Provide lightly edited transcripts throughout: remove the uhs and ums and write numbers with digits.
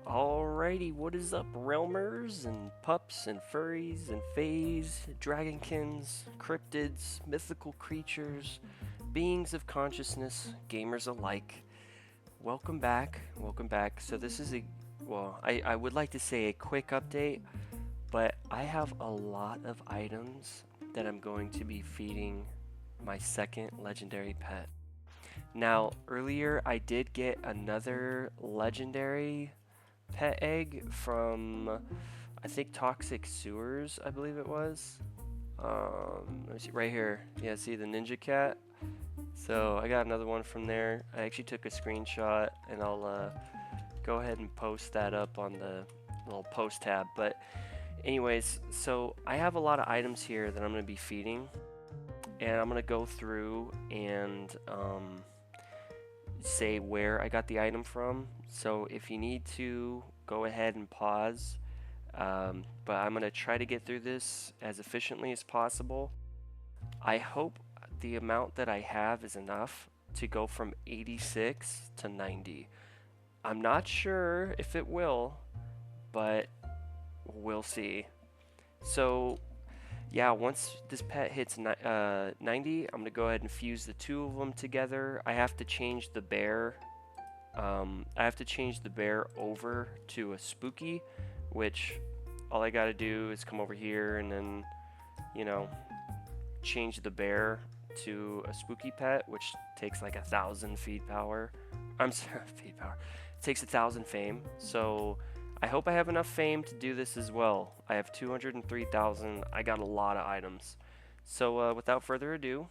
Alrighty, what is up, realmers and pups and furries and fays, dragonkins, cryptids, mythical creatures, beings of consciousness, gamers alike. Welcome back, welcome back. So this is I would like to say a quick update, but I have a lot of items that I'm going to be feeding my second legendary pet. Now, earlier I did get another legendary pet egg from, I think, Toxic Sewers, I believe it was. Let me see, right here. Yeah, see the ninja cat? So I got another one from there. I actually took a screenshot and I'll go ahead and post that up on the little post tab. But anyways, so I have a lot of items here that I'm going to be feeding. And I'm going to go through and say where I got the item from. So if you need to, go ahead and pause. But I'm going to try to get through this as efficiently as possible. I hope the amount that I have is enough to go from 86 to 90. I'm not sure if it will, but we'll see. So yeah, once this pet hits 90, I'm going to go ahead and fuse the two of them together. I have to change the bear. Over to a spooky, which all I got to do is come over here and then, you know, change the bear to a spooky pet, which takes like 1,000 feed power. I'm sorry, feed power. It takes 1,000 fame. So I hope I have enough fame to do this as well. I have 203,000. I got a lot of items. So without further ado,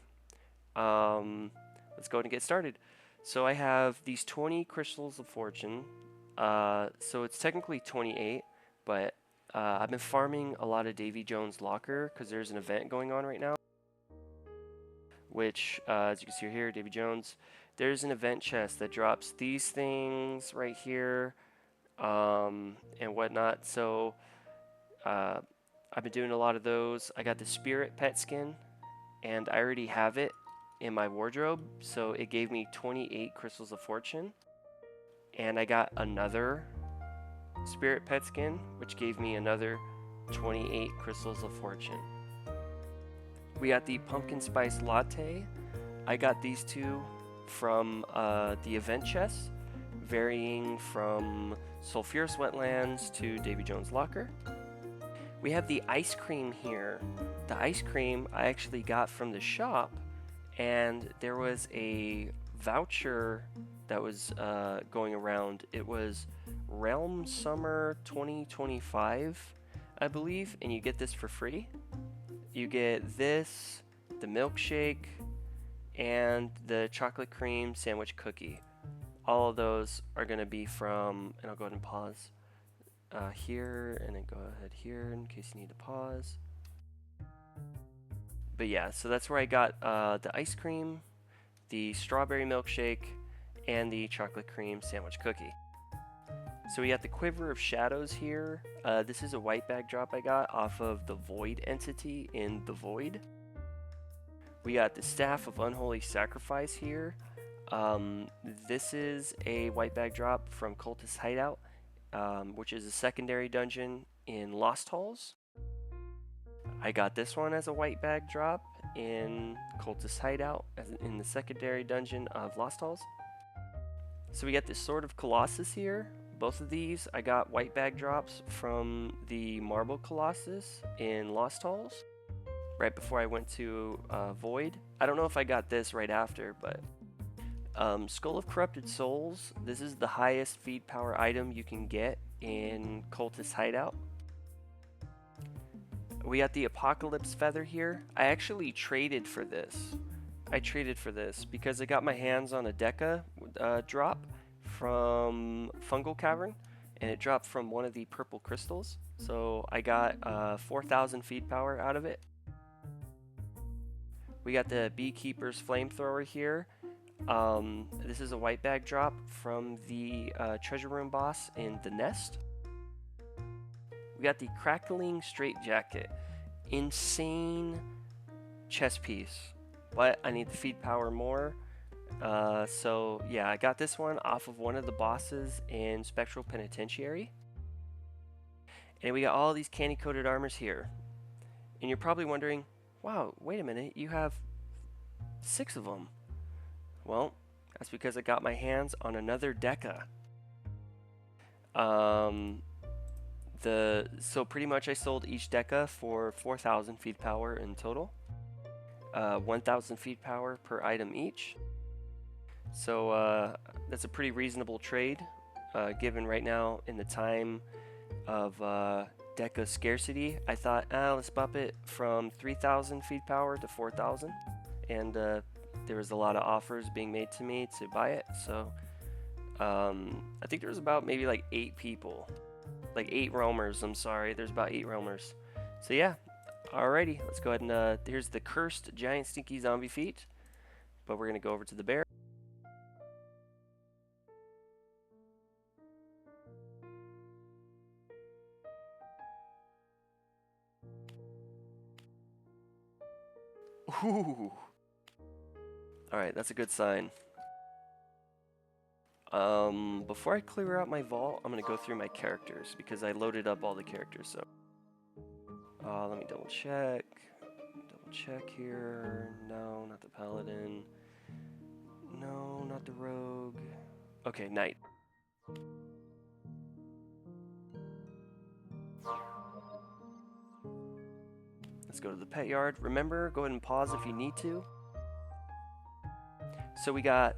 let's go ahead and get started. So I have these 20 crystals of fortune. So it's technically 28, but I've been farming a lot of Davy Jones' locker because there's an event going on right now. Which, as you can see here, Davy Jones, there's an event chest that drops these things right here. And whatnot. So I've been doing a lot of those. I got the spirit pet skin, and I already have it in my wardrobe, so it gave me 28 crystals of fortune. And I got another spirit pet skin, which gave me another 28 crystals of fortune. We got the pumpkin spice latte. I got these two from the event chest, varying from Sulphurous Wetlands to Davy Jones' Locker. We have the ice cream here. The ice cream I actually got from the shop, and there was a voucher that was going around. It was Realm Summer 2025, I believe, and you get this for free. You get this, the milkshake, and the chocolate cream sandwich cookie. All of those are going to be from, and I'll go ahead and pause here, and then go ahead here in case you need to pause. But yeah, so that's where I got the ice cream, the strawberry milkshake, and the chocolate cream sandwich cookie. So we got the Quiver of Shadows here. This is a white bag drop I got off of the Void entity in the Void. We got the Staff of Unholy Sacrifice here. This is a white bag drop from Cultist Hideout, which is a secondary dungeon in Lost Halls. I got this one as a white bag drop in Cultist Hideout, in the secondary dungeon of Lost Halls. So we got the Sword of Colossus here. Both of these I got white bag drops from the Marble Colossus in Lost Halls, right before I went to Void. I don't know if I got this right after, but Skull of Corrupted Souls. This is the highest feed power item you can get in Cultist Hideout. We got the Apocalypse Feather here. I actually traded for this. Because I got my hands on a Deca drop from Fungal Cavern, and it dropped from one of the purple crystals. So I got 4,000 feed power out of it. We got the Beekeeper's Flamethrower here. This is a white bag drop from the treasure room boss in the Nest. We got the Crackling Straitjacket. Insane chest piece, but I need the feed power more. So yeah, I got this one off of one of the bosses in Spectral Penitentiary. And we got all these candy-coated armors here. And you're probably wondering, wow, wait a minute, you have 6 of them. Well, that's because I got my hands on another Deca. So pretty much I sold each Deca for 4,000 feet power in total. 1,000 feet power per item each. So that's a pretty reasonable trade, given right now in the time of Deca scarcity. I thought, let's bump it from 3,000 feet power to 4,000. And there was a lot of offers being made to me to buy it. So I think there was about maybe like 8 people. Like 8 roamers, I'm sorry. There's about 8 roamers. So yeah, alrighty. Let's go ahead and, here's the cursed giant stinky zombie feet. But we're going to go over to the bear. Ooh. Alright, that's a good sign. Before I clear out my vault, I'm gonna go through my characters because I loaded up all the characters, so. Let me double check. Double check here. No, not the Paladin. No, not the Rogue. Okay, Knight. Let's go to the pet yard. Remember, go ahead and pause if you need to. So we got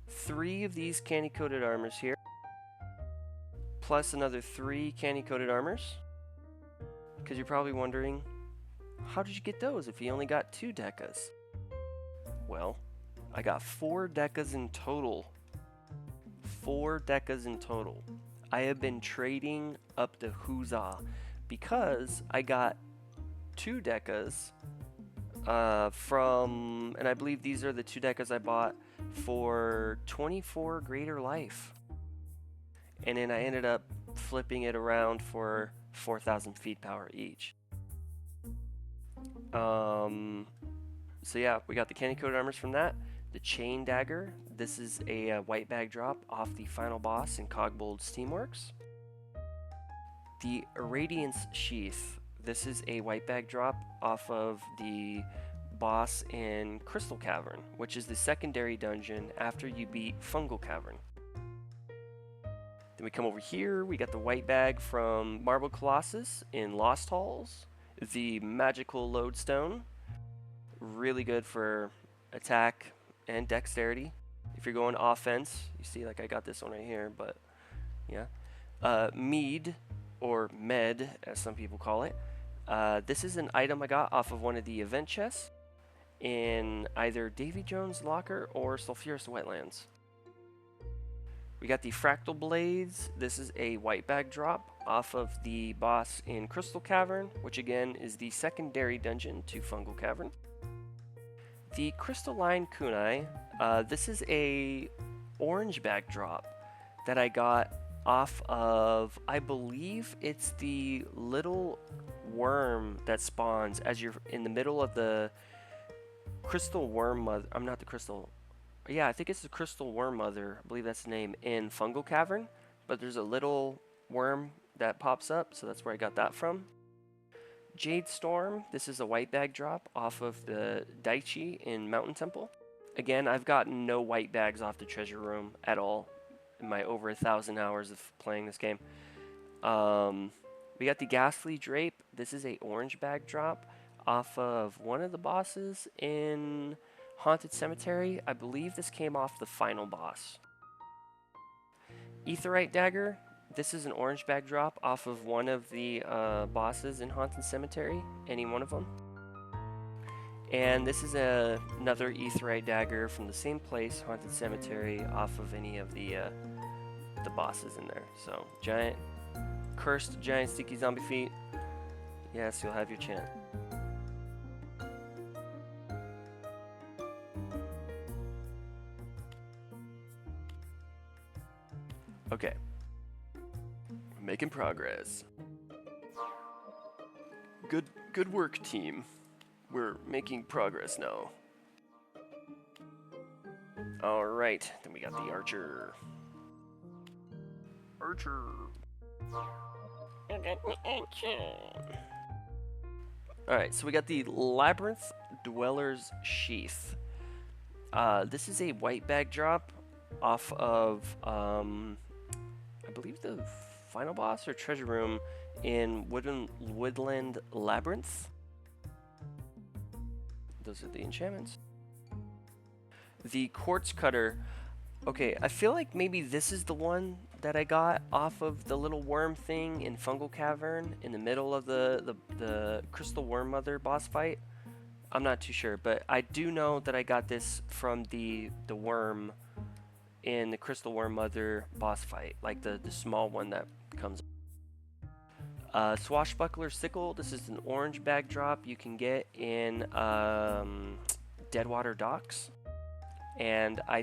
3 of these candy-coated armors here, plus another 3 candy-coated armors. Because you're probably wondering, how did you get those if you only got 2 Decas? Well, I got 4 Decas in total. 4 Decas in total. I have been trading up to Huzzah because I got 2 Decas from, and I believe these are the 2 Decas I bought for 24 greater life. And then I ended up flipping it around for 4,000 feet power each. So yeah, we got the candy coated armors from that. The chain dagger. This is a white bag drop off the final boss in Cogbold Steamworks. The Irradiance sheath. This is a white bag drop off of the boss in Crystal Cavern, which is the secondary dungeon after you beat Fungal Cavern. Then we come over here, we got the white bag from Marble Colossus in Lost Halls. The magical lodestone, really good for attack and dexterity. If you're going offense, you see like I got this one right here, but yeah. Mead, or med as some people call it. This is an item I got off of one of the event chests in either Davy Jones' locker or Sulphurous Wetlands. We got the Fractal Blades. This is a white bag drop off of the boss in Crystal Cavern, which again is the secondary dungeon to Fungal Cavern. The Crystalline Kunai. This is a orange bag drop that I got off of, I believe it's the little worm that spawns as you're in the middle of the Crystal Worm Mother. I'm not the Crystal. Yeah, I think it's the Crystal Worm Mother. I believe that's the name in Fungal Cavern. But there's a little worm that pops up, so that's where I got that from. Jade Storm. This is a white bag drop off of the Daichi in Mountain Temple. Again, I've gotten no white bags off the treasure room at all in my over 1,000 hours of playing this game. We got the Ghastly Drape. This is a orange bag drop off of one of the bosses in Haunted Cemetery. I believe this came off the final boss. Aetheryte Dagger. This is an orange bag drop off of one of the bosses in Haunted Cemetery. Any one of them. And this is another Aetheryte Dagger from the same place, Haunted Cemetery, off of any of the bosses in there. So, giant, cursed giant sticky zombie feet. Yes, you'll have your chant. Okay. We're making progress. Good work, team. We're making progress now. Alright, then we got the Archer. Archer. Alright, so we got the Labyrinth Dweller's Sheath. This is a white bag drop off of, I believe the final boss or treasure room in Woodland Labyrinth. Those are the enchantments. The Quartz Cutter. Okay, I feel like maybe this is the one that I got off of the little worm thing in Fungal Cavern in the middle of the Crystal Worm Mother boss fight. I'm not too sure, but I do know that I got this from the worm in the Crystal Worm Mother boss fight, like the small one that comes. Swashbuckler Sickle. This is an orange bag drop you can get in Deadwater Docks. And I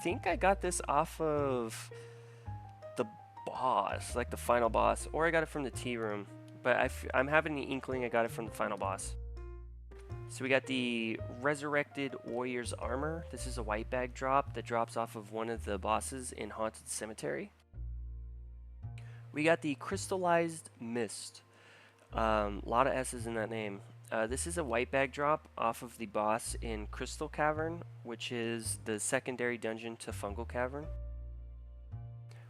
think I got this off of the boss, like the final boss, or I got it from the tea room. But I'm having the inkling I got it from the final boss. So we got the Resurrected Warrior's Armor. This is a white bag drop that drops off of one of the bosses in Haunted Cemetery. We got the Crystallized Mist. A lot of S's in that name. This is a white bag drop off of the boss in Crystal Cavern, which is the secondary dungeon to Fungal Cavern.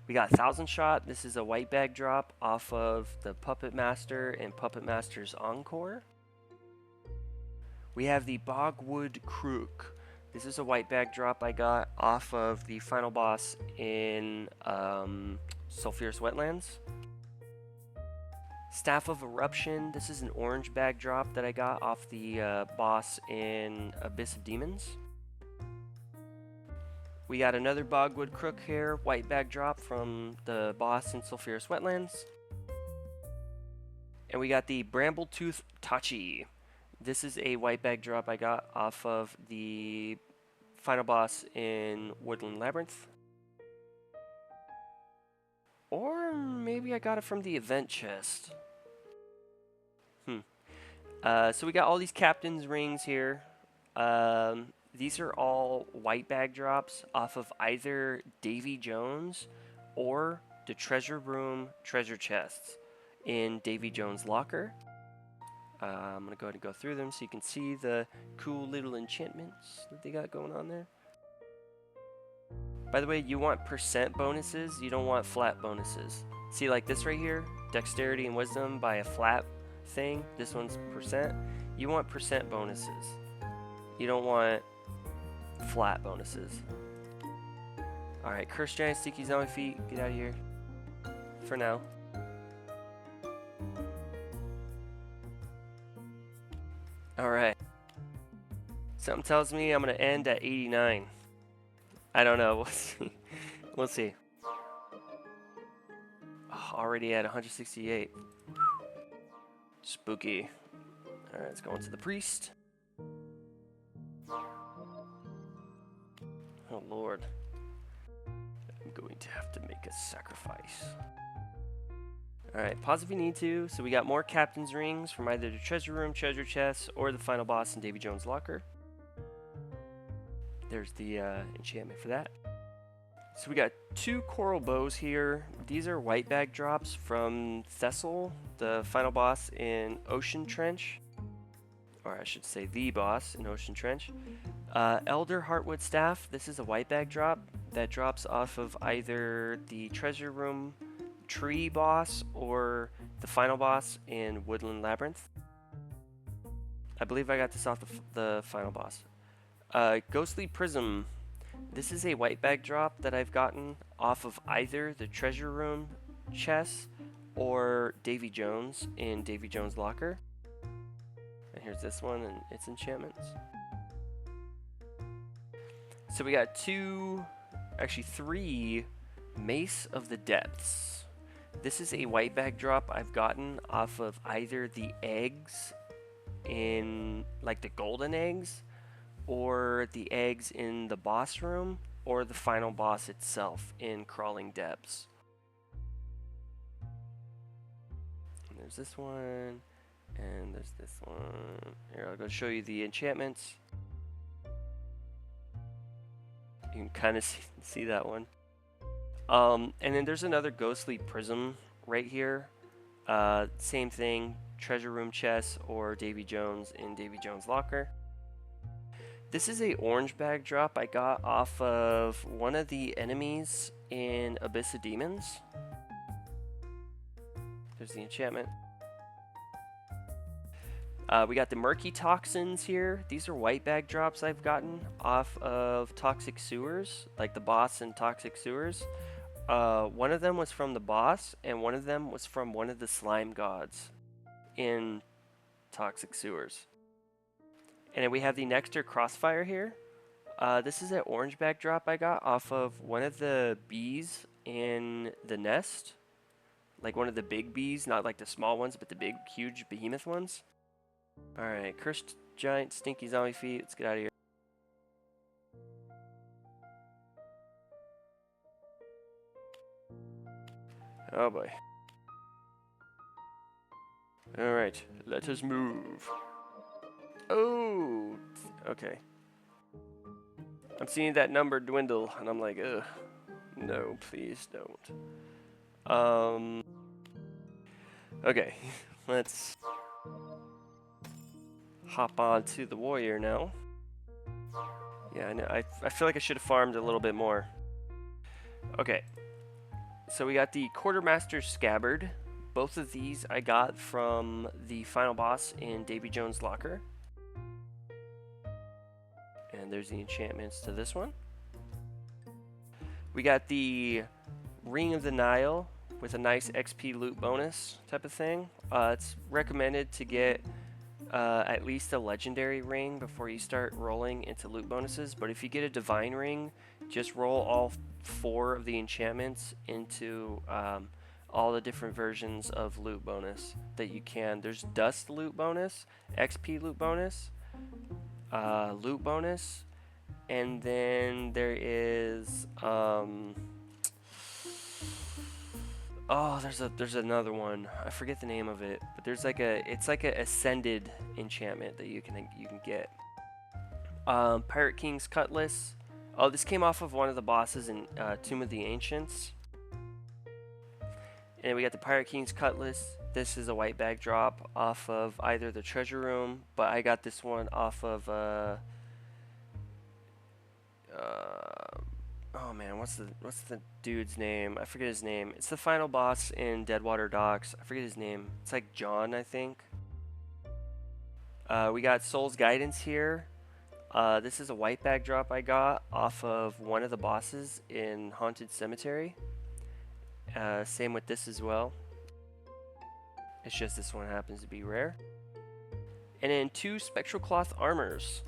We got Thousand Shot. This is a white bag drop off of the Puppet Master and Puppet Master's Encore. We have the Bogwood Crook. This is a white bag drop I got off of the final boss in Sulphurous Wetlands. Staff of Eruption. This is an orange bag drop that I got off the boss in Abyss of Demons. We got another Bogwood Crook here, white bag drop from the boss in Sulphurous Wetlands. And we got the Brambletooth Tachi. This is a white bag drop I got off of the final boss in Woodland Labyrinth. Or maybe I got it from the event chest. So we got all these captain's rings here. These are all white bag drops off of either Davy Jones or the treasure room treasure chests in Davy Jones' locker. I'm going to go ahead and go through them so you can see the cool little enchantments that they got going on there. By the way, you want percent bonuses, you don't want flat bonuses. See, like this right here, dexterity and wisdom by a flat thing. This one's percent. You want percent bonuses. You don't want flat bonuses. Alright, Cursed Giant, Sticky Zombie Feet, get out of here. For now. Alright. Something tells me I'm going to end at 89. I don't know. We'll see. We'll see. Oh, already at 168. Spooky. Alright, let's go into the priest. Oh Lord. I'm going to have to make a sacrifice. Alright, pause if you need to. So we got more captain's rings from either the treasure room, treasure chest, or the final boss in Davy Jones' locker. There's the enchantment for that. So we got two coral bows here. These are white bag drops from Thessal, the final boss in Ocean Trench. Or I should say the boss in Ocean Trench. Elder Heartwood Staff. This is a white bag drop that drops off of either the treasure room tree boss or the final boss in Woodland Labyrinth. I believe I got this off the final boss. Ghostly Prism. This is a white bag drop that I've gotten off of either the treasure room chest or Davy Jones in Davy Jones' locker. And here's this one and its enchantments. So we got three Mace of the Depths. This is a white bag drop I've gotten off of either the eggs in, like the golden eggs, or the eggs in the boss room, or the final boss itself in Crawling Depths. And there's this one, and there's this one. Here, I'll go show you the enchantments. You can kind of see that one. And then there's another ghostly prism right here. Same thing, treasure room chest or Davy Jones in Davy Jones' locker. This is a orange bag drop I got off of one of the enemies in Abyss of Demons. There's the enchantment. We got the murky toxins here. These are white bag drops I've gotten off of Toxic Sewers, like the boss in Toxic Sewers. One of them was from the boss, and one of them was from one of the slime gods in Toxic Sewers. And then we have the Nectar Crossfire here. This is an orange bag drop I got off of one of the bees in the nest. Like one of the big bees, not like the small ones, but the big, huge behemoth ones. Alright, Cursed Giant, Stinky Zombie Feet. Let's get out of here. Oh boy. Alright, let us move. Oh, okay. I'm seeing that number dwindle, and I'm like, ugh. No, please don't. Okay, let's hop on to the warrior now. Yeah, I know. I feel like I should have farmed a little bit more. Okay, so we got the Quartermaster Scabbard. Both of these I got from the final boss in Davy Jones' locker. And there's the enchantments to this one. We got the Ring of the Nile with a nice XP loot bonus type of thing. It's recommended to get at least a legendary ring before you start rolling into loot bonuses, but if you get a divine ring, just roll all 4 of the enchantments into all the different versions of loot bonus that you can. There's dust loot bonus, XP loot bonus, loot bonus, and then there is oh, there's another one. I forget the name of it, but there's like it's like a ascended enchantment that you can get. Pirate King's Cutlass. Oh, this came off of one of the bosses in Tomb of the Ancients. And we got the Pirate King's Cutlass. This is a white bag drop off of either the treasure room, but I got this one off of oh man, what's the dude's name? I forget his name. It's the final boss in Deadwater Docks. I forget his name. It's like John, I think. We got Soul's Guidance here. This is a white bag drop I got off of one of the bosses in Haunted Cemetery. Same with this as well. It's just this one happens to be rare. And then 2 Spectral Cloth Armors.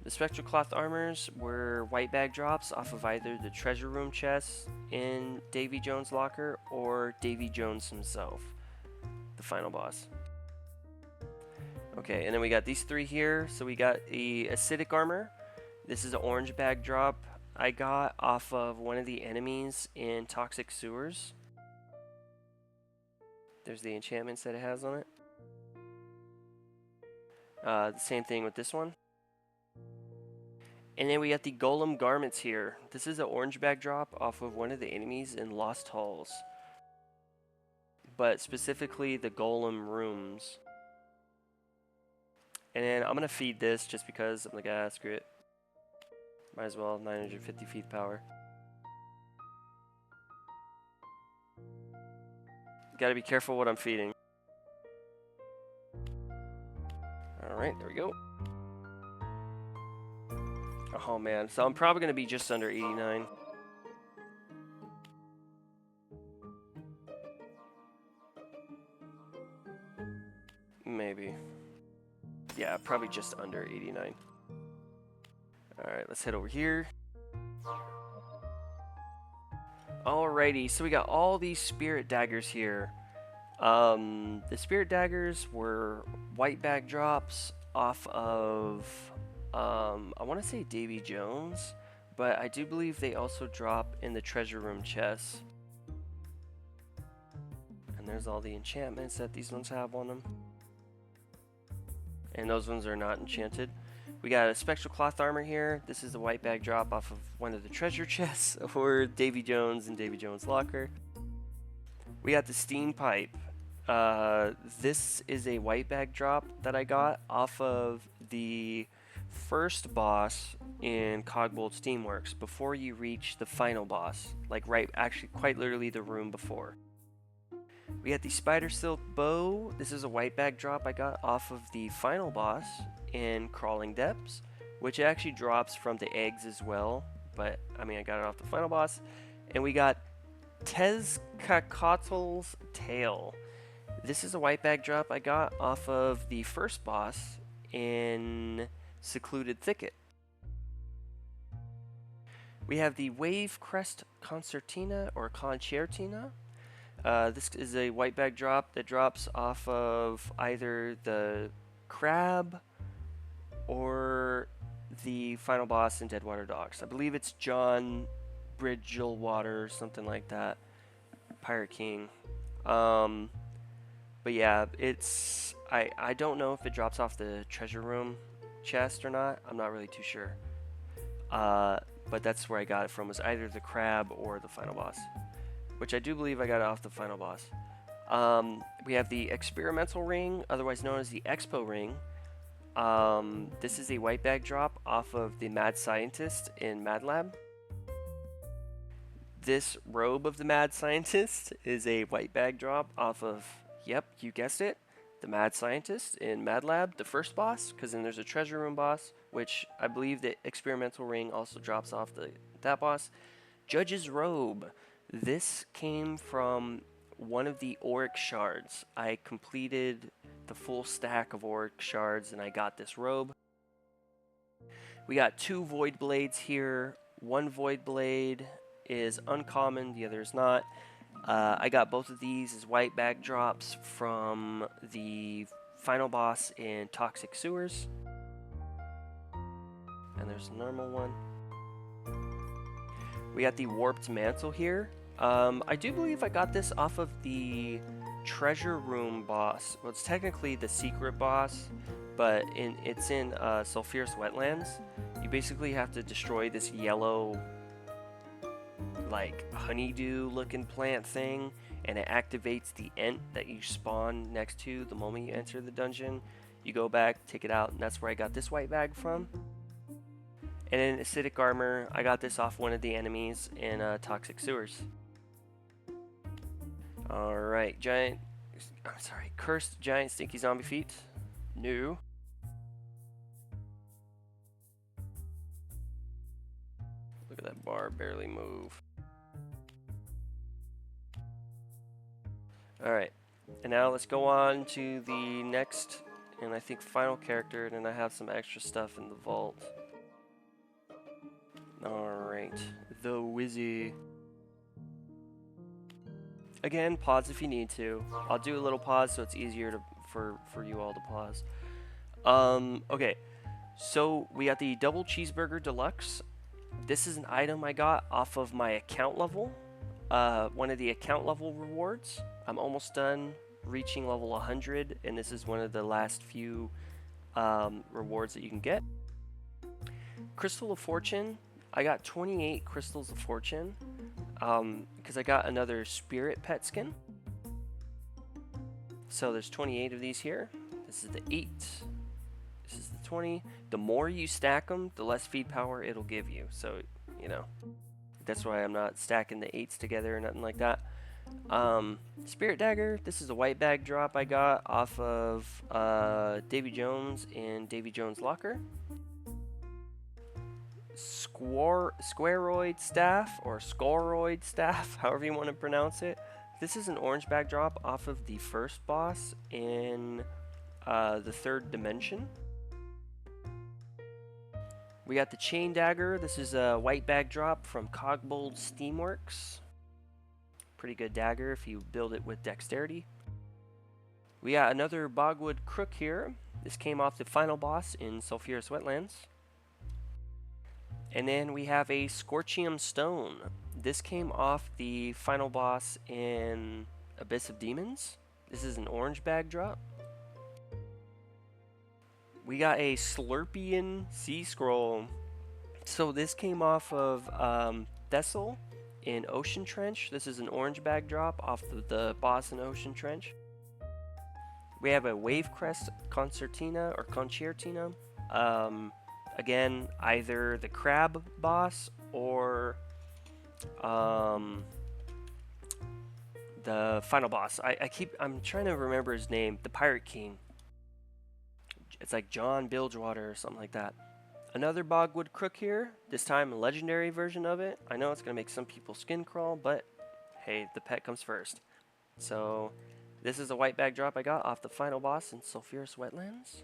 The Spectral Cloth Armors were white bag drops off of either the treasure room chest in Davy Jones' locker or Davy Jones himself, the final boss. Okay, and then we got these 3 here. So we got the Acidic Armor. This is an orange bag drop I got off of one of the enemies in Toxic Sewers. There's the enchantments that it has on it. The same thing with this one. And then we got the Golem Garments here. This is an orange bag drop off of one of the enemies in Lost Halls. But specifically the Golem Rooms. And then I'm going to feed this just because I'm like, ah, screw it. Might as well, 950 feet power. Gotta be careful what I'm feeding. Alright, there we go. Oh man, so I'm probably going to be just under 89. Maybe. Yeah, probably just under 89. Alright, let's head over here. Alrighty, so we got all these spirit daggers here. The spirit daggers were white bag drops off of I want to say Davy Jones, but I do believe they also drop in the treasure room chest. And there's all the enchantments that these ones have on them. And those ones are not enchanted. We got a spectral cloth armor here. This is the white bag drop off of one of the treasure chests for Davy Jones and Davy Jones' locker. We got the steam pipe. This is a white bag drop that I got off of the first boss in Cogbold Steamworks before you reach the final boss. Like actually quite literally the room before. We got the spider silk bow. This is a white bag drop I got off of the final boss in Crawling Depths, which actually drops from the eggs as well. But I mean, I got it off the final boss. And we got Tezcacoatl's tail. This is a white bag drop I got off of the first boss in Secluded Thicket. We have the Wave Crest Concertina or Concertina. This is a white bag drop that drops off of either the crab or the final boss in Deadwater Docks. I believe it's John Bridgelwater, something like that. Pirate King. But yeah, it's I don't know if it drops off the treasure room chest or not. I'm not really too sure. But that's where I got it from, was either the crab or the final boss, which I do believe I got it off the final boss. We have the experimental ring, otherwise known as the expo ring. This is a white bag drop off of the Mad Scientist in Mad Lab. This robe of the Mad Scientist is a white bag drop off of, yep, you guessed it, the Mad Scientist in Mad Lab, the first boss, because then there's a treasure room boss, which I believe the experimental ring also drops off that boss. Judge's robe. This came from one of the Auric shards. I completed the full stack of Auric shards and I got this robe. We got 2 void blades here. One void blade is uncommon, the other is not. I got both of these as white bag drops from the final boss in Toxic Sewers. And there's a normal one. We got the Warped Mantle here. I do believe I got this off of the treasure room boss. Well, it's technically the secret boss, but it's in Sulphurous Wetlands. You basically have to destroy this yellow, like honeydew looking plant thing, and it activates the ent that you spawn next to the moment you enter the dungeon. You go back, take it out, and that's where I got this white bag from. And then acidic armor, I got this off one of the enemies in Toxic Sewers. Alright, cursed giant stinky zombie feet. New. Look at that bar barely move. Alright, and now let's go on to the next and I think final character, and then I have some extra stuff in the vault. Alright, the Wizzy. Again, pause if you need to. I'll do a little pause so it's easier for you all to pause. Okay, so we got the Double Cheeseburger Deluxe. This is an item I got off of my account level. One of the account level rewards. I'm almost done reaching level 100, and this is one of the last few rewards that you can get. Crystal of Fortune. I got 28 Crystals of Fortune because I got another Spirit Pet Skin. So there's 28 of these here. This is the 8. This is the 20. The more you stack them, the less feed power it'll give you. So, you know, that's why I'm not stacking the 8s together or nothing like that. Spirit Dagger. This is a white bag drop I got off of Davy Jones in Davy Jones' locker. Squaroid Staff, or Scoroid Staff, however you want to pronounce it. This is an orange bag drop off of the first boss in the 3rd dimension. We got the Chain Dagger. This is a white bag drop from Cogbold Steamworks. Pretty good dagger if you build it with dexterity. We got another Bogwood Crook here. This came off the final boss in Sulphurous Wetlands. And then we have a Scorchium Stone. This came off the final boss in Abyss of Demons. This is an orange bag drop. We got a Slurpian Sea Scroll. So this came off of Thessal in Ocean Trench. This is an orange bag drop off the boss in Ocean Trench. We have a Wavecrest Concertina or Concertina. Again, either the crab boss or the final boss. I'm trying to remember his name. The Pirate King. It's like John Bilgewater or something like that. Another Bogwood Crook here. This time a legendary version of it. I know it's gonna make some people's skin crawl, but hey, the pet comes first. So this is a white bag drop I got off the final boss in Sulphurous Wetlands.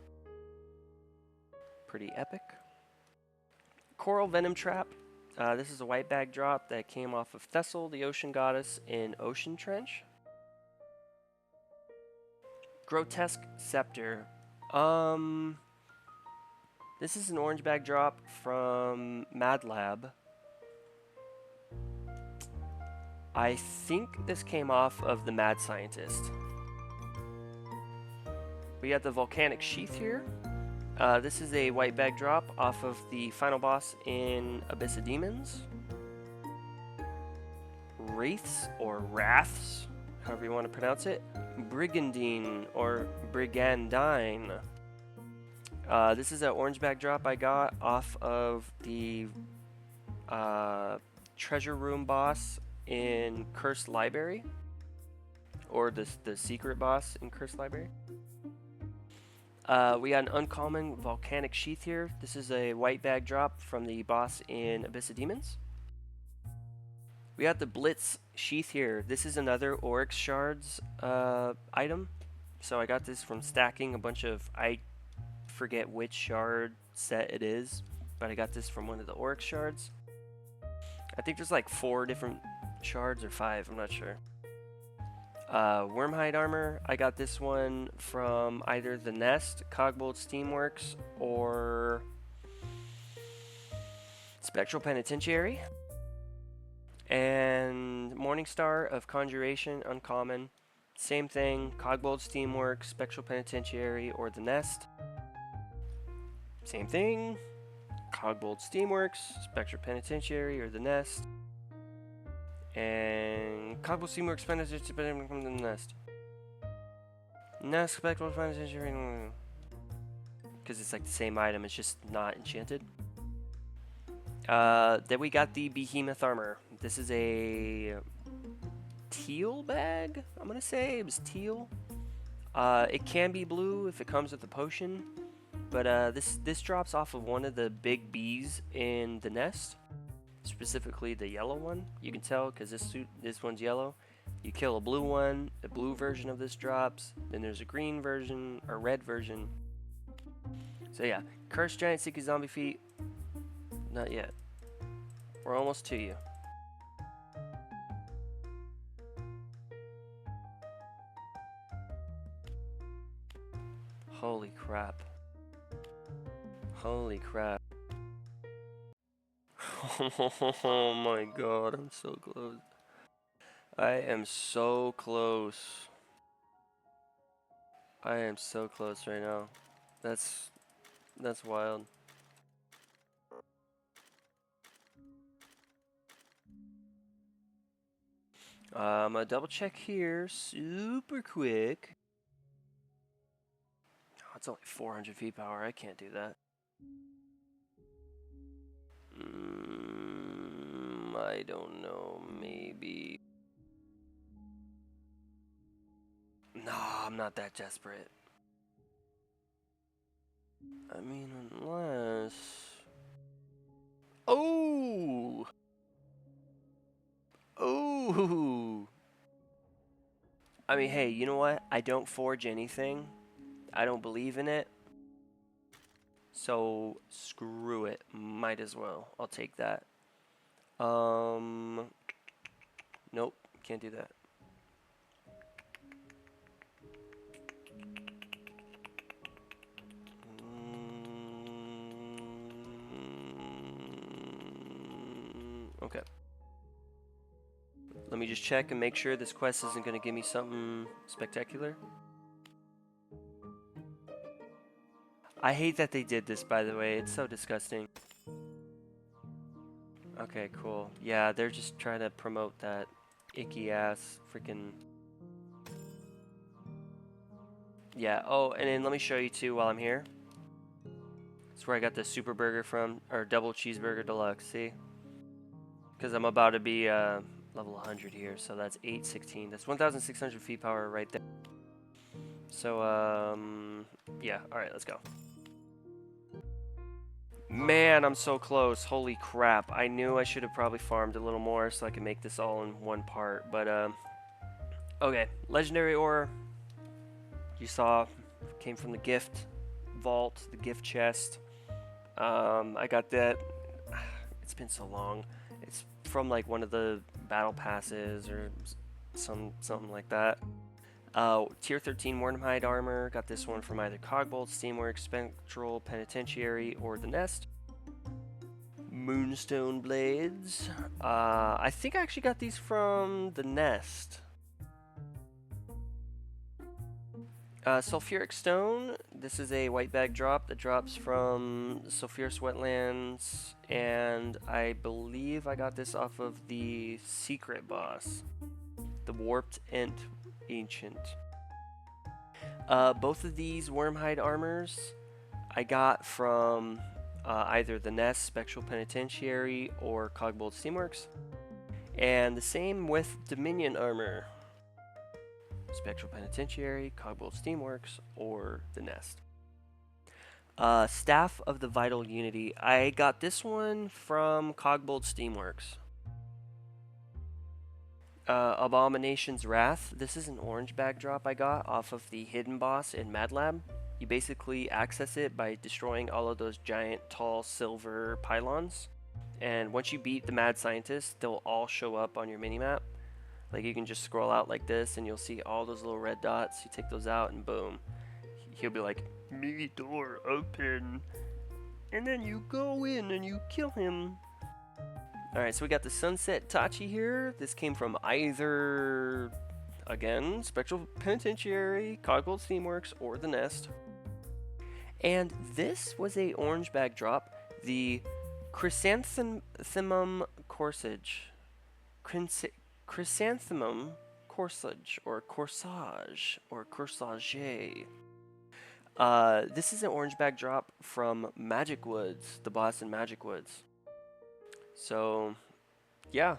Pretty epic. Coral Venom Trap. This is a white bag drop that came off of Thessal, the Ocean Goddess in Ocean Trench. Grotesque Scepter. This is an orange bag drop from Mad Lab. I think this came off of the Mad Scientist. We got the Volcanic Sheath here. This is a white bag drop off of the final boss in Abyss of Demons. Wraiths or Wraths, however you want to pronounce it. Brigandine or Brigandine. This is an orange bag drop I got off of the treasure room boss in Cursed Library, or the secret boss in Cursed Library. We got an uncommon Volcanic Sheath here. This is a white bag drop from the boss in Abyss of Demons. We got the Blitz Sheath here. This is another Oryx Shards item. So I got this from stacking a bunch of, I forget which shard set it is, but I got this from one of the Oryx Shards. I think there's like 4 different shards or 5, I'm not sure. Wormhide Armor, I got this one from either the Nest, Cogbolt Steamworks, or Spectral Penitentiary. And Morningstar of Conjuration, uncommon. Same thing, Cogbolt Steamworks, Spectral Penitentiary, or the Nest. Same thing, Cogbolt Steamworks, Spectral Penitentiary, or the Nest. And Cogbolt Steamworks Penitentiary from the Nest. Nest, Spectral Penitentiary, because it's like the same item, it's just not enchanted. Then we got the Behemoth Armor. This is a teal bag, I'm gonna say. It was teal. It can be blue if it comes with a potion, but this drops off of one of the big bees in the Nest, specifically the yellow one. You can tell because this one's yellow. You kill a blue one, the blue version of this drops. Then there's a green version or red version. So yeah, Cursed Giant Sticky Zombie Feet. Not yet. We're almost to you. Holy crap. Holy crap. Oh my god, I'm so close. I am so close. I am so close right now. That's wild. I'm gonna double check here super quick. Oh, it's only 400 feet power. I can't do that. I don't know. Maybe. No, I'm not that desperate. I mean, unless... Oh! Oh! I mean, hey, you know what? I don't forge anything. I don't believe in it. So, screw it. Might as well. I'll take that. Nope. Can't do that. Okay. Let me just check and make sure this quest isn't going to give me something spectacular. I hate that they did this, by the way. It's so disgusting. Okay, cool. Yeah, they're just trying to promote that icky ass freaking... Yeah, oh, and then let me show you too while I'm here. That's where I got the super burger from, or double cheeseburger deluxe, see? Because I'm about to be level 100 here, so that's 816. That's 1,600 feet power right there. So, yeah, alright, let's go. Man, I'm so close. Holy crap. I knew I should have probably farmed a little more so I could make this all in one part, but, okay. Legendary ore, you saw, came from the gift vault, the gift chest. I got that. It's been so long. It's from like one of the battle passes or something like that. Tier 13 Mordenhide armor. Got this one from either Cogbolt, Steamworks, Spectral Penitentiary, or the Nest. Moonstone blades. I think I actually got these from the Nest. Sulfuric Stone, this is a white bag drop that drops from Sulfurous Wetlands, and I believe I got this off of the secret boss, the Warped Ent Ancient. Both of these Wormhide armors I got from either the Nest, Spectral Penitentiary, or Cogbolt Steamworks, and the same with Dominion armor. Spectral Penitentiary, Cogbolt Steamworks, or the Nest. Staff of the Vital Unity. I got this one from Cogbolt Steamworks. Abomination's Wrath. This is an orange bag drop I got off of the hidden boss in Mad Lab. You basically access it by destroying all of those giant, tall, silver pylons. And once you beat the Mad Scientist, they'll all show up on your minimap. Like, you can just scroll out like this and you'll see all those little red dots. You take those out and boom. He'll be like, "Me door open." And then you go in and you kill him. Alright, so we got the Sunset Tachi here. This came from either, again, Spectral Penitentiary, Cogbolt Steamworks, or the Nest. And this was a orange bag drop. The Chrysanthemum Corsage. Chrysanthemum Corsage, or Corsage, or Corsage. This is an orange bag drop from Magic Woods, the boss in Magic Woods. So, yeah.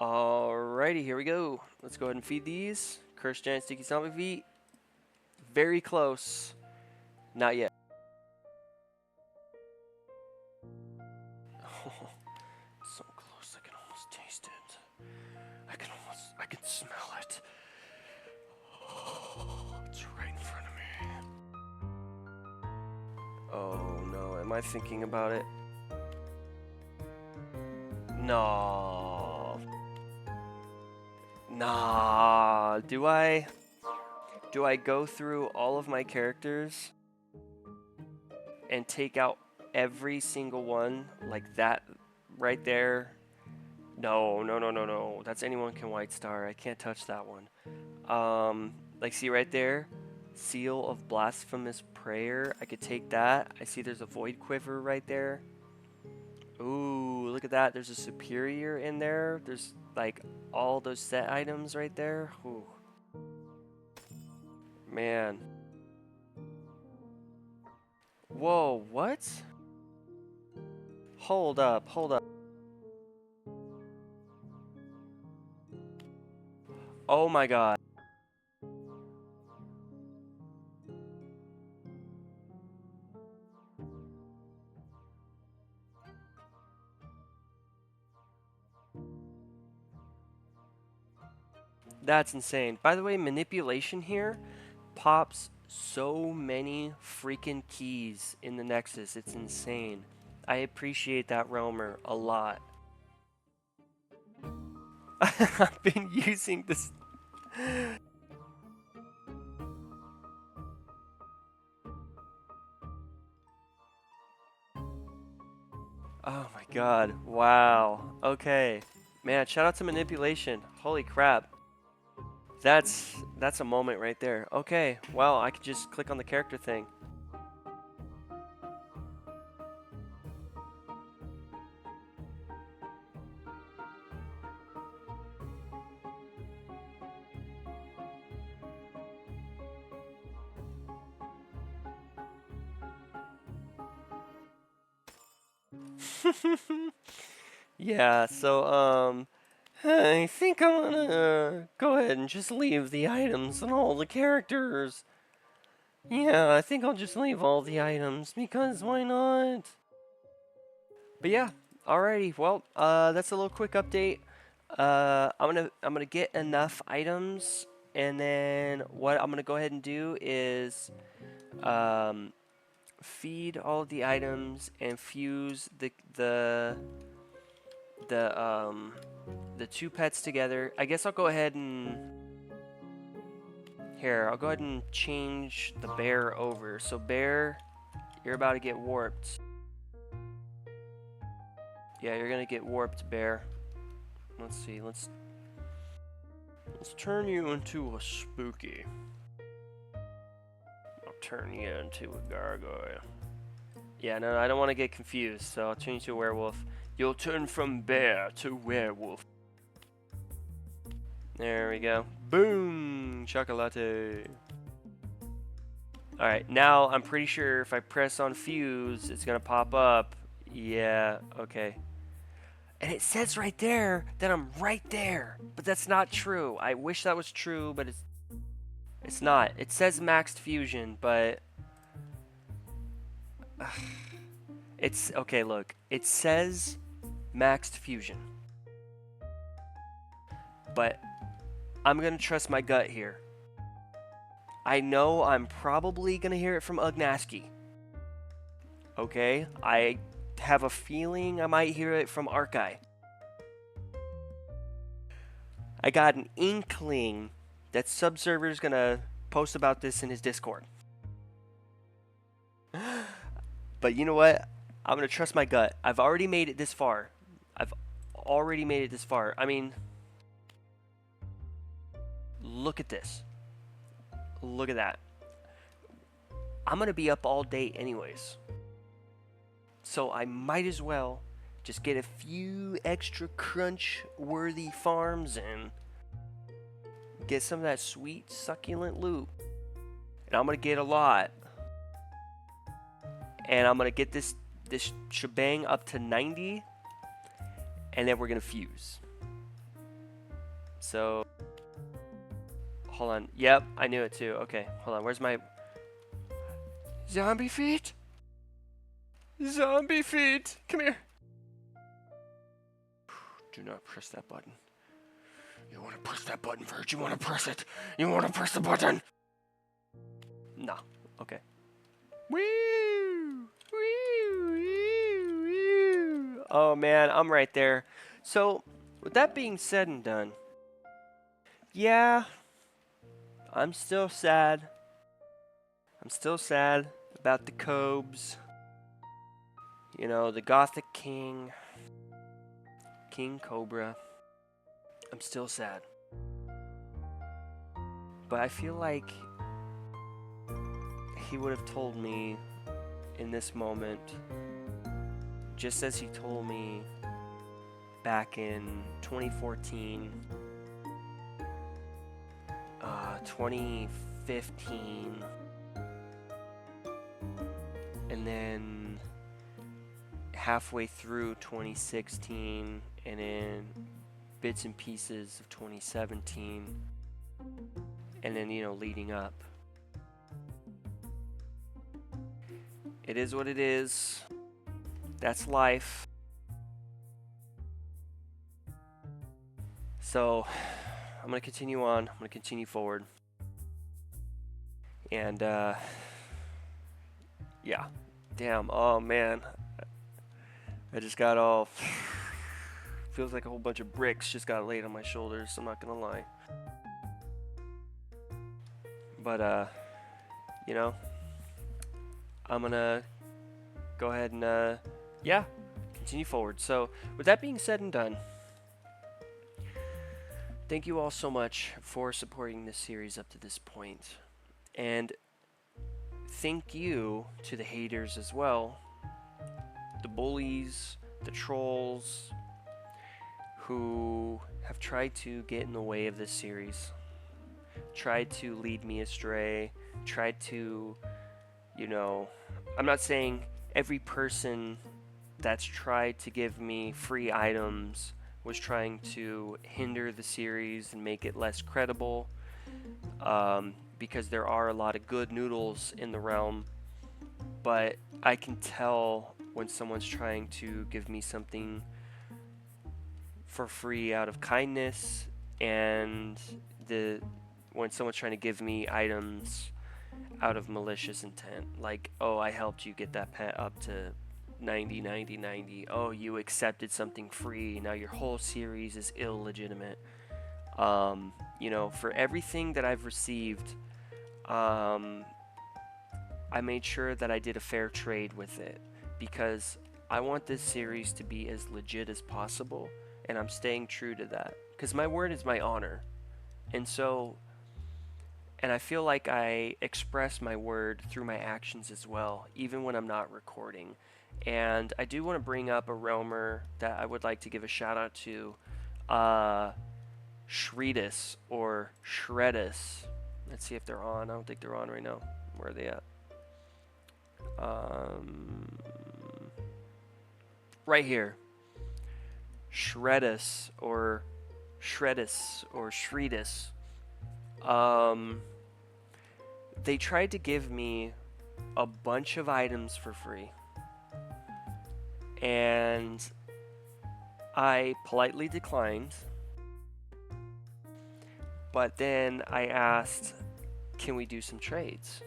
Alrighty, here we go. Let's go ahead and feed these. Cursed Giant Sticky Zombie Feet. Very close. Not yet. So close, I can almost taste it. I can smell it. It's right in front of me. Oh no, am I thinking about it? No. Nah, do I go through all of my characters and take out every single one like that right there? No. That's Anyone Can White Star. I can't touch that one. Like, see right there? Seal of Blasphemous Prayer. I could take that. I see there's a Void Quiver right there. Ooh, look at that. There's a Superior in there. There's, like, all those set items right there. Ooh. Man. Whoa, what? Hold up. Oh my god. That's insane. By the way, manipulation here pops so many freaking keys in the Nexus. It's insane. I appreciate that Realmer a lot. I've been using this. Oh my god. Wow. Okay. Man, shout out to manipulation. Holy crap. That's That's a moment right there. Okay, well, I could just click on the character thing. Yeah, so, I think I'm gonna go ahead and just leave the items and all the characters. Yeah, I think I'll just leave all the items because why not? But yeah, alrighty. Well, that's a little quick update. I'm gonna get enough items, and then what I'm gonna go ahead and do is um, feed all of the items and fuse the um, the two pets together. I guess I'll go ahead and here. I'll go ahead and change the bear over. So bear, you're about to get warped. Yeah, you're gonna get warped, bear. Let's see. Let's turn you into a spooky. I'll turn you into a gargoyle. Yeah, no, I don't want to get confused, so I'll turn you to a werewolf. You'll turn from bear to werewolf. There we go. Boom! Chocolate. Alright, now I'm pretty sure if I press on fuse, it's gonna pop up. Yeah, okay. And it says right there that I'm right there, but that's not true. I wish that was true, but it's not. It says maxed fusion, but it's okay. Look, it says maxed fusion, but I'm gonna trust my gut here. I know I'm probably gonna hear it from Ugnaski. Okay, I have a feeling I might hear it from Arkai. I got an inkling that Subserver's gonna post about this in his Discord. But you know what? I'm gonna trust my gut. I've already made it this far. I mean, look at this. Look at that. I'm gonna be up all day anyways. So I might as well just get a few extra crunch-worthy farms and get some of that sweet, succulent loot. And I'm gonna get a lot. And I'm gonna get this shebang up to 90, and then we're gonna fuse. So, hold on. Yep, I knew it too. Okay, hold on. Where's my zombie feet? Zombie feet, come here. Do not press that button. You want to press that button, Verge? You want to press it? You want to press the button? No. Okay. Woo! Woo! Woo! Woo! Oh man, I'm right there. So, with that being said and done, yeah, I'm still sad. I'm still sad about the Cobes. You know, the Gothic King. King Cobra. I'm still sad. But I feel like he would have told me in this moment, just as he told me back in 2014, 2015, and then halfway through 2016, and in bits and pieces of 2017, and then, you know, leading up. It is what it is. That's life. So, I'm going to continue on. I'm going to continue forward. And, yeah. Damn. Oh, man. I just got all... Feels like a whole bunch of bricks just got laid on my shoulders. I'm not going to lie. But, you know, I'm going to go ahead and, yeah, continue forward. So, with that being said and done, thank you all so much for supporting this series up to this point. And thank you to the haters as well, the bullies, the trolls, who have tried to get in the way of this series, tried to lead me astray, tried to, I'm not saying every person that's tried to give me free items was trying to hinder the series and make it less credible, because there are a lot of good noodles in the realm, but I can tell when someone's trying to give me something for free out of kindness, and when someone's trying to give me items out of malicious intent, like, oh, I helped you get that pet up to 90, 90, 90. Oh, you accepted something free. Now your whole series is illegitimate. For everything that I've received, I made sure that I did a fair trade with it, because I want this series to be as legit as possible, and I'm staying true to that, because my word is my honor. And I feel like I express my word through my actions as well, even when I'm not recording. And I do want to bring up a realmer that I would like to give a shout out to, Shredis or Shredis. Let's see if they're on. I don't think they're on right now. Where are they at? Right here. Shredis or Shredis. They tried to give me a bunch of items for free, and I politely declined. But then I asked, can we do some trades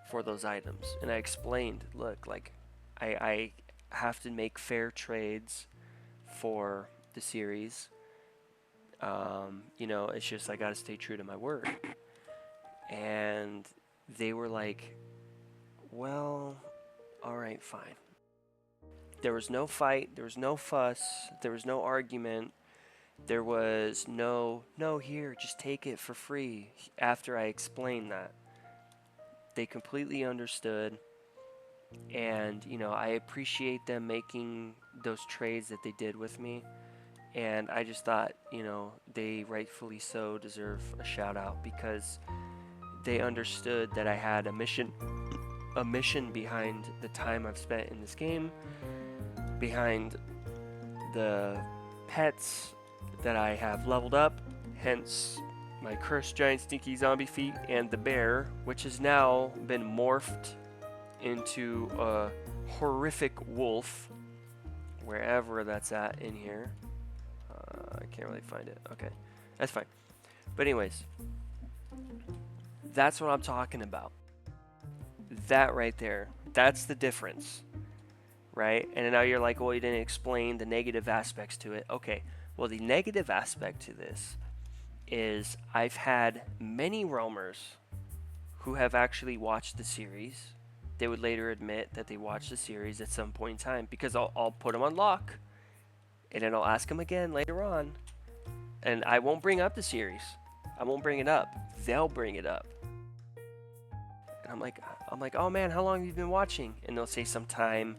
for those items? And I explained, look, like, I have to make fair trades for the series. It's just I gotta stay true to my word. And they were like, well, alright, fine. There was no fight, there was no fuss, there was no argument. There was no, here, just take it for free. After I explained that, they completely understood. And, I appreciate them making those trades that they did with me. And I just thought, they rightfully so deserve a shout out, because they understood that I had a mission behind the time I've spent in this game, behind the pets that I have leveled up, hence my cursed giant stinky zombie feet, and the bear, which has now been morphed into a horrific wolf, wherever that's at in here. I can't really find it. Okay, that's fine. But anyways, that's what I'm talking about. That right there, that's the difference, right? And now you're like, well, you didn't explain the negative aspects to it. Okay, well, the negative aspect to this is I've had many realmers who have actually watched the series. They would later admit that they watched the series at some point in time, because I'll put them on lock, and then I'll ask them again later on, and I won't bring up the series. I won't bring it up. They'll bring it up. And I'm like, oh man, how long have you been watching? And they'll say sometime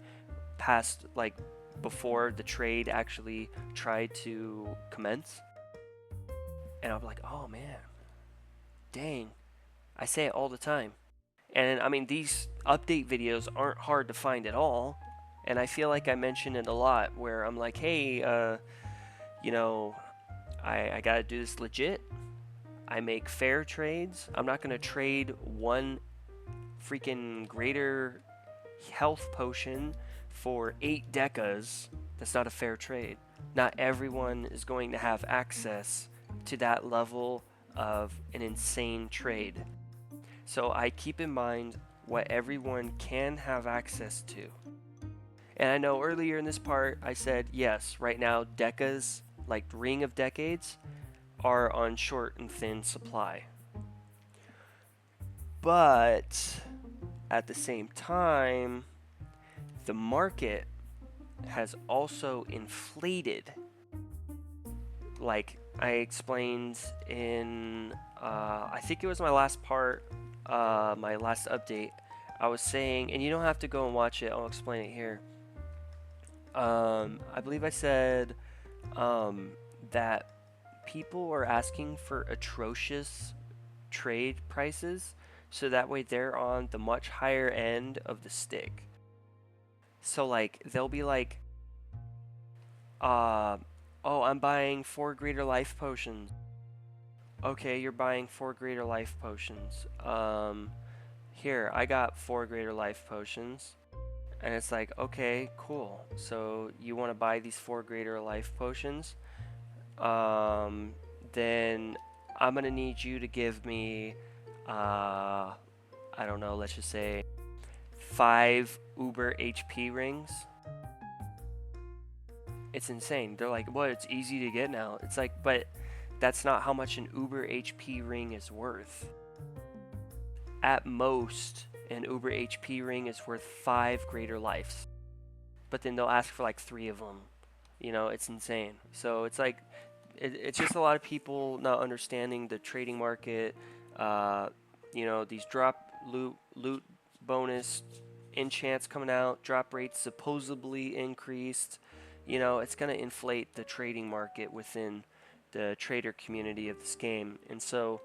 past, like, before the trade actually tried to commence. And I'll be like, oh man, dang, I say it all the time. And I mean, these update videos aren't hard to find at all. And I feel like I mention it a lot, where I'm like, hey, I gotta do this legit. I make fair trades. I'm not gonna trade one freaking greater health potion for 8 decas. That's not a fair trade. Not everyone is going to have access to that level of an insane trade. So I keep in mind what everyone can have access to. And I know earlier in this part I said, yes, right now decas, like Ring of Decades, are on short and thin supply. But at the same time, the market has also inflated. Like, I explained in, I think it was my last part, my last update. I was saying, and you don't have to go and watch it, I'll explain it here. I believe I said that people are asking for atrocious trade prices, so that way they're on the much higher end of the stick. So like they'll be like, oh, I'm buying 4 greater life potions. Okay, you're buying 4 greater life potions. Here, I got 4 greater life potions. And it's like, okay, cool. So you want to buy these 4 greater life potions? Then I'm gonna need you to give me, I don't know, let's just say 5 Uber HP rings. It's insane. They're like, what? It's easy to get now. It's like, but that's not how much an Uber HP ring is worth. At most, an Uber HP ring is worth 5 greater lives. But then they'll ask for like 3 of them. You know, it's insane. So it's like, it's just a lot of people not understanding the trading market. You know, these drop loot bonus enchants coming out, drop rates supposedly increased. You know, it's going to inflate the trading market within the trader community of this game. And so,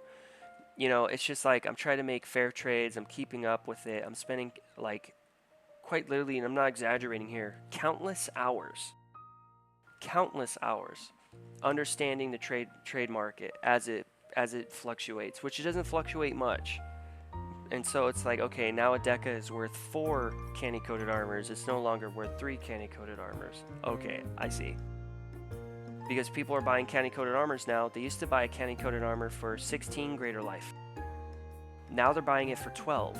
you know, it's just like I'm trying to make fair trades. I'm keeping up with it. I'm spending like quite literally, and I'm not exaggerating here, countless hours understanding the trade market as it fluctuates, which it doesn't fluctuate much. And so it's like, okay, now a Deca is worth 4 candy coated armors. It's no longer worth 3 candy coated armors. Okay, I see. Because people are buying candy coated armors now. They used to buy a candy coated armor for 16 greater life. Now they're buying it for 12.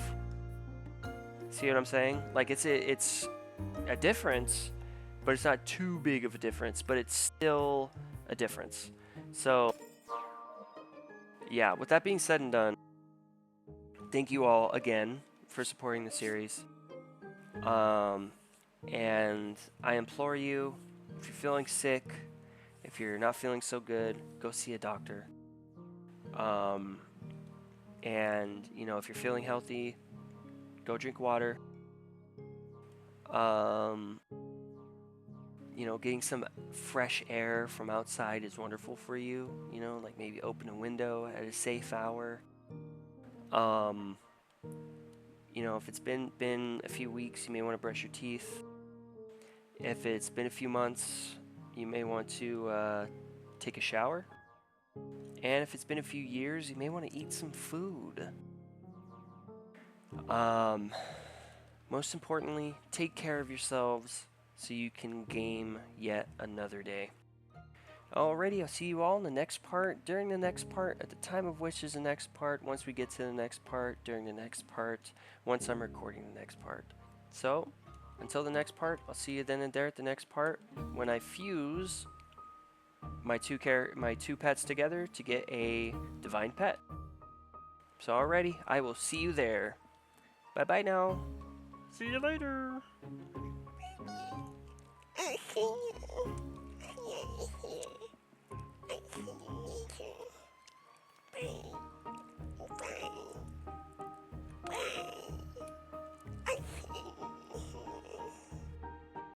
See what I'm saying? Like it's a difference, but it's not too big of a difference, but it's still a difference. So yeah, with that being said and done, thank you all again for supporting the series. And I implore you, if you're feeling sick, if you're not feeling so good, go see a doctor. And you know, if you're feeling healthy, go drink water. You know, getting some fresh air from outside is wonderful for you. You know, like maybe open a window at a safe hour. You know, if it's been a few weeks, you may want to brush your teeth. If it's been a few months, you may want to take a shower. And if it's been a few years, you may want to eat some food. Most importantly, take care of yourselves so you can game yet another day. Alrighty, I'll see you all in the next part, during the next part, at the time of which is the next part, once we get to the next part, during the next part, once I'm recording the next part. So, until the next part, I'll see you then and there at the next part, when I fuse my two pets together to get a divine pet. So alrighty, I will see you there. Bye bye now. See you later. I see you.